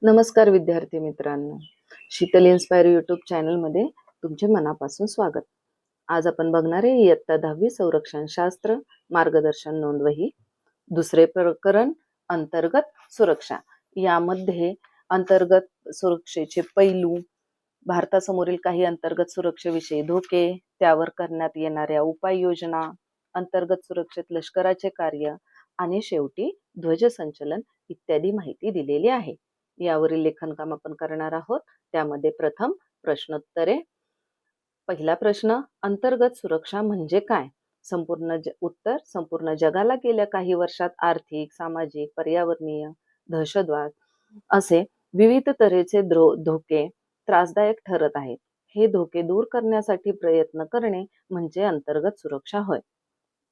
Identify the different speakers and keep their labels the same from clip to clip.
Speaker 1: नमस्कार विद्यार्थी मित्रांनो, शीतल इन्स्पायर यूट्यूब चॅनलमध्ये तुमचे मनापासून स्वागत. आज आपण बघणार आहे इयत्ता 10वी संरक्षण शास्त्र मार्गदर्शन नोंदवही. दुसरे प्रकरण अंतर्गत सुरक्षा. यामध्ये अंतर्गत सुरक्षेचे पैलू, भारतासमोरील काही अंतर्गत सुरक्षेविषयी धोके, त्यावर करण्यात येणाऱ्या उपाययोजना, अंतर्गत सुरक्षेत लष्कराचे कार्य आणि शेवटी ध्वजसंचलन इत्यादी माहिती दिलेली आहे. यावरील लेखनकाम आपण करणार आहोत. त्यामध्ये प्रथम प्रश्नोत्तरे. पहिला प्रश्न, अंतर्गत सुरक्षा म्हणजे काय? उत्तर, संपूर्ण जगाला गेल्या काही वर्षात आर्थिक, सामाजिक, पर्यावरणीय, दहशतवाद असे विविध तऱ्हेचे धोके त्रासदायक ठरत आहेत. हे धोके दूर करण्यासाठी प्रयत्न करणे म्हणजे अंतर्गत सुरक्षा होय.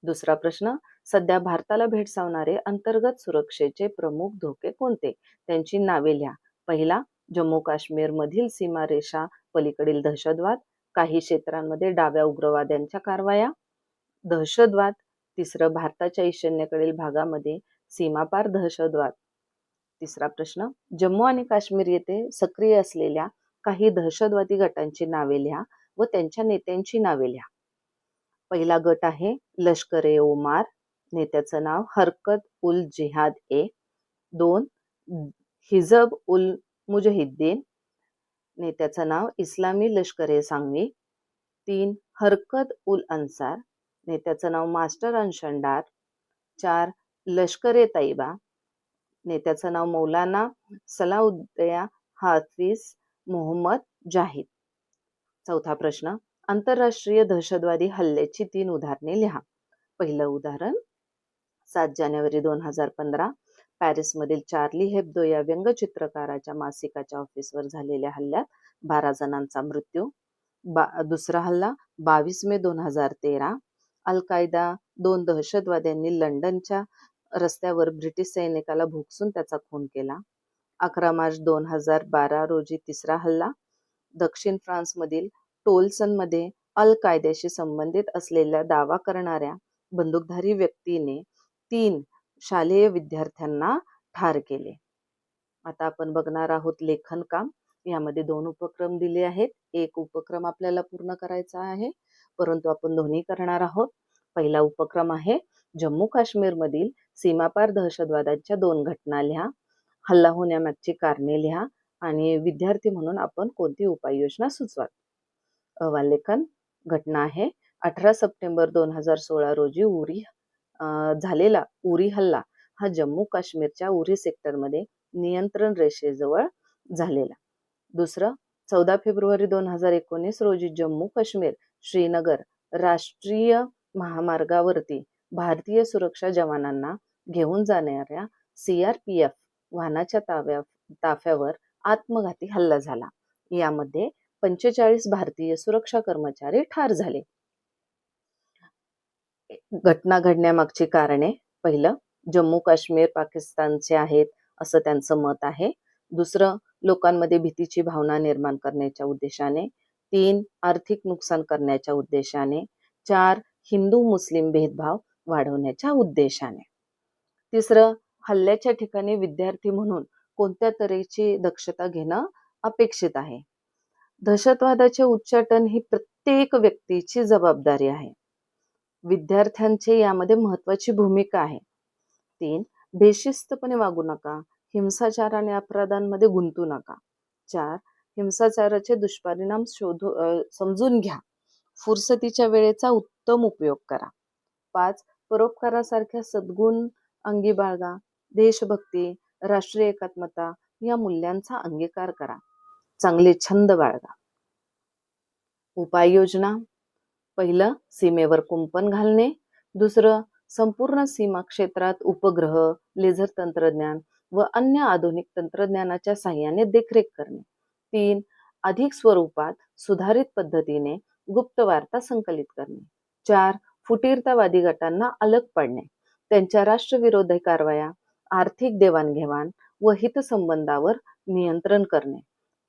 Speaker 1: दुसरा प्रश्न, सध्या भारताला भेडसावणारे अंतर्गत सुरक्षेचे प्रमुख धोके कोणते? त्यांची नावे लिहा. पहिला, जम्मू काश्मीर मधील सीमारेषा पलीकडील दहशतवाद, काही क्षेत्रांमध्ये डाव्या उग्रवाद्यांच्या कारवाया, दहशतवाद. तिसरं, भारताच्या ईशान्येकडील भागामध्ये सीमापार दहशतवाद. तिसरा प्रश्न, जम्मू आणि काश्मीर येथे सक्रिय असलेल्या काही दहशतवादी गटांची नावे लिहा व त्यांच्या नेत्यांची नावे लिहा. पहिला गट आहे लष्कर-ए-ओमार, नेत्याचं नाव हरकत उल जिहाद ए. 2, हिजब उल मुजाहिद्दीन, नेत्याचं नाव इस्लामी लष्कर-ए-सांगवी. 3, हरकत उल अन्सार, नेत्याचं नाव मास्टर अन्शंडार. 4, लष्कर-ए-तैयबा, नेत्याचं नाव मौलाना सलाउद्दया हाफिज मोहम्मद जाहिद. चौथा प्रश्न, आंतरराष्ट्रीय दहशतवादी हल्ल्याची 3 उदाहरणे लिहा. पहिलं उदाहरण, 7 जानेवारी 2015 पॅरिसमधील चार्ली हेब्दो या व्यंगचित्रकाराच्या मासिकाच्या ऑफिसवर झालेल्या हल्ल्यात 12 जणांचा मृत्यू. दुसरा हल्ला 22 मे 2013, अल कायदा 2 दहशतवाद्यांनी लंडनच्या रस्त्यावर ब्रिटिश सैनिकाला भोगसून त्याचा खून केला. 11 मार्च 2012 रोजी तिसरा हल्ला, दक्षिण फ्रान्समधील टोलसनमध्ये अल कायद्याशी संबंधित असलेला दावा करणाऱ्या बंदूकधारी व्यक्तीने 3 शालेय विद्यार्थ्यांना ठार केले. आता आपण बघणार आहोत लेखनकाम. यामध्ये 2 उपक्रम दिले आहेत. एक उपक्रम आपल्याला पूर्ण करायचा आहे, परंतु आपण दोन्ही करणार आहोत. पहिला उपक्रम आहे, जम्मू काश्मीरमधील सीमापार दहशतवादाच्या 2 घटना लिहा. हल्ला होण्यामागची कारणे लिहा आणि विद्यार्थी म्हणून आपण कोणती उपाययोजना सुचवाल. अहवाल लेखन. घटना आहे, 18 सप्टेंबर 2016 रोजी झालेला उरी हल्ला हा जम्मू काश्मीरच्या उरी सेक्टरमध्ये नियंत्रण रेषेजवळ झालेला. दुसरं, 14 फेब्रुवारी 2019 रोजी जम्मू काश्मीर श्रीनगर राष्ट्रीय महामार्गावरती भारतीय सुरक्षा जवानांना घेऊन जाणाऱ्या CRPF वाहनाच्या ताफ्यावर आत्मघाती हल्ला झाला. यामध्ये 45 भारतीय सुरक्षा कर्मचारी ठार झाले. घटना घडण्यामागची कारणे. पहिलं, जम्मू काश्मीर पाकिस्तानचे आहेत असं त्यांचं मत आहे. दुसरं, लोकांमध्ये भीतीची भावना निर्माण करण्याच्या उद्देशाने. 3, आर्थिक नुकसान करण्याच्या उद्देशाने. 4, हिंदू मुस्लिम भेदभाव वाढवण्याच्या उद्देशाने. तिसरं, हल्ल्याच्या ठिकाणी विद्यार्थी म्हणून कोणत्या तऱ्हेची दक्षता घेणं अपेक्षित आहे. दहशतवादाचे उच्चाटन ही प्रत्येक व्यक्तीची जबाबदारी आहे. विद्यार्थ्यांची यामध्ये महत्वाची भूमिका आहे. 3, बेशिस्तपणे वागू नका, हिंसाचार आणि अपराधांमध्ये गुंतू नका. 4, हिंसाचाराचे दुष्परिणाम समजून घ्या, फुरसतीच्या वेळेचा उत्तम उपयोग करा. 5, परोपकारासारख्या सद्गुण अंगी बाळगा, देशभक्ती, राष्ट्रीय एकात्मता या मूल्यांचा अंगीकार करा, चांगले छंद बाळगा. उपाययोजना. पहिलं, सीमेवर कुंपण घालणे. दुसरं, संपूर्ण सीमा क्षेत्रात उपग्रह, लेझर तंत्रज्ञान व अन्य आधुनिक तंत्रज्ञानाच्या साहाय्याने देखरेख करणे. 3, अधिक स्वरूपात सुधारित पद्धतीने गुप्त वार्ता संकलित करणे. 4, फुटीरतावादी गटांना अलग पाडणे, त्यांच्या राष्ट्रविरोधी कारवाया, आर्थिक देवाणघेवाण व हितसंबंधावर नियंत्रण करणे.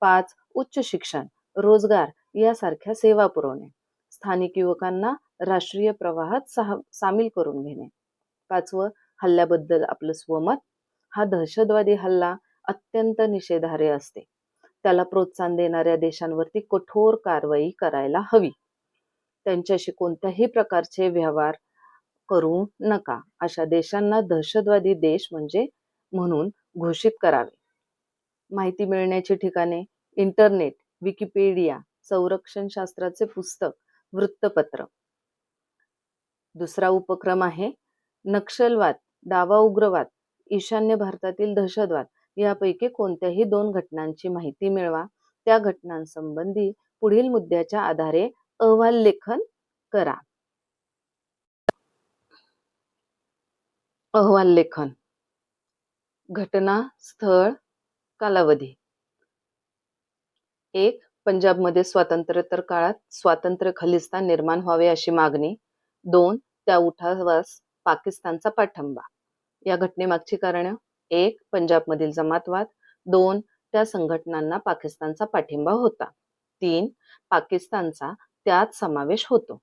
Speaker 1: 5, उच्च शिक्षण, रोजगार यासारख्या सेवा पुरवणे, स्थानिक युवकांना राष्ट्रीय प्रवाहात सामील करून घेणे. 5वं, हल्ल्याबद्दल आपलं स्वमत. हा दहशतवादी हल्ला अत्यंत निषेधार्ह असते. त्याला प्रोत्साहन देणाऱ्या देशांवरती कठोर कारवाई करायला हवी. त्यांच्याशी कोणत्याही प्रकारचे व्यवहार करू नका. अशा देशांना दहशतवादी देश म्हणून घोषित करावे. माहिती मिळण्याची ठिकाणे: इंटरनेट, विकिपीडिया, संरक्षण शास्त्राचे पुस्तक, वृत्तपत्र. दुसरा उपक्रम आहे नक्षलवाद, डावा उग्रवाद, ईशान्य भारतातील दहशतवाद यापैकी कोणत्याही 2 घटनांची माहिती मिळवा. त्या घटनांसंबंधी पुढील मुद्द्याच्या आधारे अहवाल लेखन करा. अहवाल लेखन: घटना, स्थळ, कालावधी. 1. पंजाबमध्ये स्वातंत्र्योत्तर काळात स्वातंत्र्य खलिस्तान निर्माण व्हावे अशी मागणी. 2. त्या उठावास पाकिस्तानचा पाठिंबा. या घटनेमागची कारणं: 1. पंजाबमधील जमातवाद. 2. त्या संघटनांना पाकिस्तानचा पाठिंबा होता. 3. पाकिस्तानचा त्यात समावेश होतो.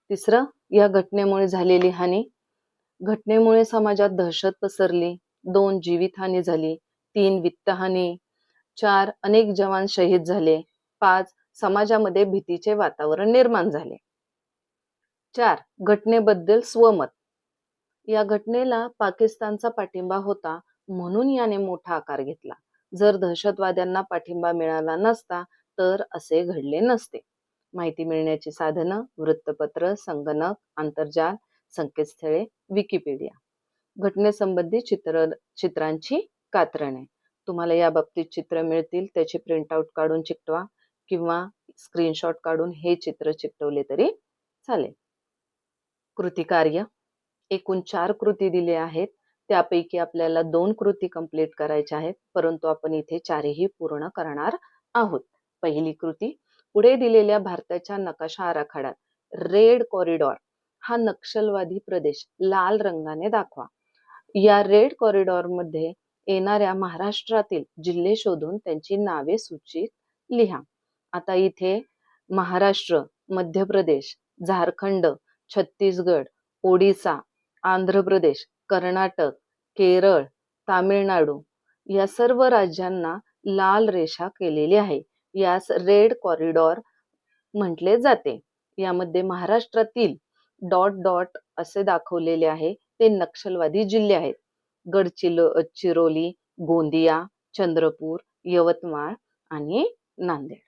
Speaker 1: तिसरं, या घटनेमुळे झालेली हानी. घटनेमुळे समाजात दहशत पसरली. 2. जीवितहानी झाली. 3. वित्तहानी. 4. अनेक जवान शहीद झाले. 5. समाजामध्ये भीतीचे वातावरण निर्माण झाले. 4. घटनेबद्दल स्वमत. या घटनेला पाकिस्तानचा पाठिंबा होता म्हणून याने मोठा आकार घेतला. जर दहशतवाद्यांना पाठिंबा मिळाला नसता तर असे घडले नसते. माहिती मिळण्याची साधनं: वृत्तपत्र, संगणक, आंतरजाल, संकेतस्थळे, विकिपीडिया. घटनेसंबंधी चित्रांची कात्रणे. तुम्हाला या बाबतीत चित्र मिळतील, त्याची प्रिंटआउट काढून चिकटवा किंवा स्क्रीनशॉट काढून हे चित्र चिकटवले तरी चालेल. कृती कार्य: एकूण 4 कृती दिले आहेत. त्यापैकी आपल्याला 2 कृती कंप्लीट करायच्या आहेत, परंतु आपण इथे 4ही पूर्ण करणार आहोत. पहिली कृती: पुढे दिलेल्या भारताच्या नकाशा आराखड्यात रेड कॉरिडॉर हा नक्षलवादी प्रदेश लाल रंगाने दाखवा. या रेड कॉरिडॉरमध्ये येणाऱ्या महाराष्ट्रातील जिल्हे शोधून त्यांची नावे सूचीत लिहा. आता इथे महाराष्ट्र, मध्य प्रदेश, झारखंड, छत्तीसगड, ओडिसा, आंध्र प्रदेश, कर्नाटक, केरळ, तामिळनाडू या सर्व राज्यांना लाल रेषा केलेली आहे. यास रेड कॉरिडॉर म्हटले जाते. यामध्ये महाराष्ट्रातील डॉट डॉट असे दाखवलेले आहे ते नक्षलवादी जिल्हे आहेत. गडचिरोली, गोंदिया, चंद्रपूर, यवतमाळ आणि नांदेड.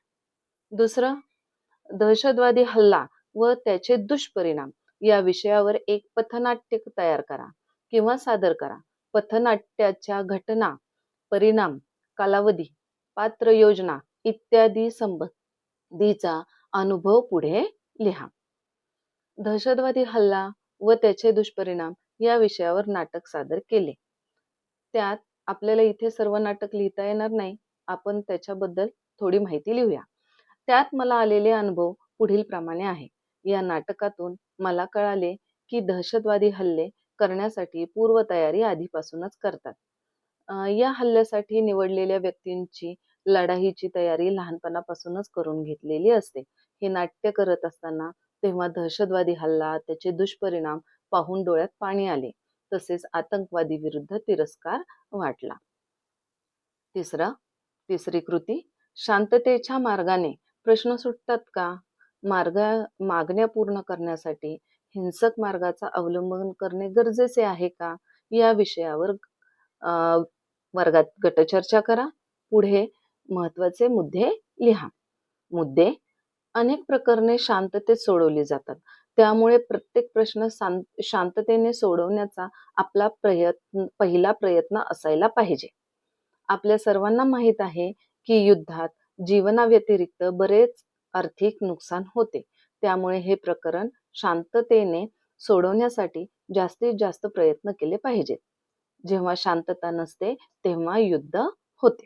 Speaker 1: दुसरं, दहशतवादी हल्ला व त्याचे दुष्परिणाम या विषयावर एक पथनाट्य तयार करा किंवा सादर करा. पथनाट्याच्या घटना, परिणाम, कालावधी, पात्र, योजना इत्यादी संबंधीचा अनुभव पुढे लिहा. दहशतवादी हल्ला व त्याचे दुष्परिणाम या विषयावर नाटक सादर केले. त्यात आपल्याला इथे सर्व नाटक लिहिता येणार नाही, आपण त्याच्याबद्दल थोडी माहिती लिहूया. त्यात मला आलेले अनुभव पुढील प्रमाणे आहे. या नाटकातून मला कळाले की दहशतवादी हल्ले करण्यासाठी पूर्वतयारी आधीपासूनच करतात. या हल्ल्यासाठी निवडलेल्या व्यक्तींची लढाईची तयारी लहानपणापासूनच करून घेतलेली असते. हे नाट्य करत असताना तेव्हा दहशतवादी हल्ला, त्याचे दुष्परिणाम पाहून डोळ्यात पाणी आले. तसेच आतंकवादी विरुद्ध तिरस्कार वाटला. तिसरी कृती: शांततेच्या मार्गाने प्रश्न सुटतात का? मागण्या पूर्ण करण्यासाठी हिंसक मार्गाचा अवलंबन करणे गरजेचे आहे का? या विषयावर वर्गात गटचर्चा करा. पुढे महत्त्वाचे मुद्दे लिहा. मुद्दे: अनेक प्रकरणे शांततेत सोडवली जातात. त्यामुळे प्रत्येक प्रश्न शांततेने सोडवण्याचा आपला पहिला प्रयत्न असायला पाहिजे. आपल्या सर्वांना माहीत आहे की युद्धात जीवनाव्यतिरिक्त बरेच आर्थिक नुकसान होते. त्यामुळे हे प्रकरण शांततेने सोडवण्यासाठी जास्तीत जास्त प्रयत्न केले पाहिजेत. जेव्हा शांतता नसते तेव्हा युद्ध होते.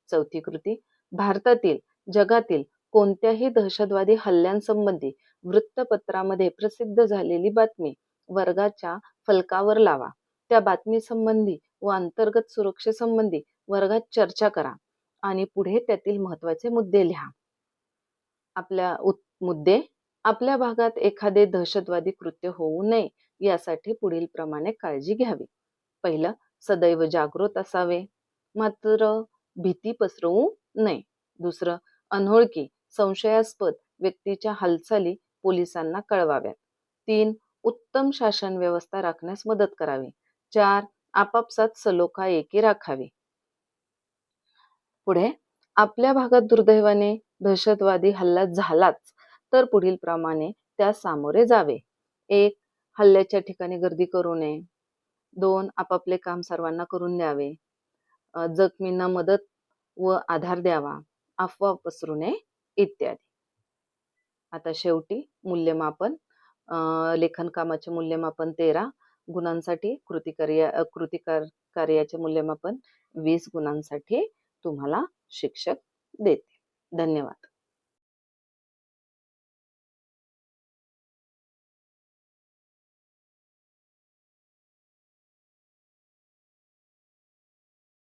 Speaker 1: चौथी कृती: भारतातील, जगातील कोणत्याही दहशतवादी हल्ल्यांसंबंधी वृत्तपत्रामध्ये प्रसिद्ध झालेली बातमी वर्गाच्या फलकावर लावा. त्या बातमीसंबंधी व अंतर्गत सुरक्षेसंबंधी वर्गात चर्चा करा आणि पुढे त्यातील महत्त्वाचे मुद्दे लिहा. मुद्दे: आपल्या भागात एखादे दहशतवादी कृत्य होऊ नये यासाठी पुढील प्रमाणे काळजी घ्यावी. पहिलं, सदैव जागृत असावे. मात्र भीती पसरवू नये. दुसरं, अनोळखी संशयास्पद व्यक्तीच्या हालचाली पोलिसांना कळवाव्यात. 3. उत्तम शासन व्यवस्था राखण्यास मदत करावी. 4. आपापसात सलोखा एकी राखावी. पुढे, आपल्या भागात दुर्दैवाने दहशतवादी हल्ला झालाच तर पुढील प्रमाणे त्यास सामोरे जावे. 1. हल्ल्याच्या ठिकाणी गर्दी करू नये. 2. आपापले काम सर्वांना करून द्यावे. जखमींना मदत व आधार द्यावा. अफवा पसरू नये इत्यादी. आता शेवटी मूल्यमापन. लेखन कामाचे मूल्यमापन 13 गुणांसाठी, कार्याचे मूल्यमापन 20 गुणांसाठी तुम्हाला शिक्षक देते. धन्यवाद.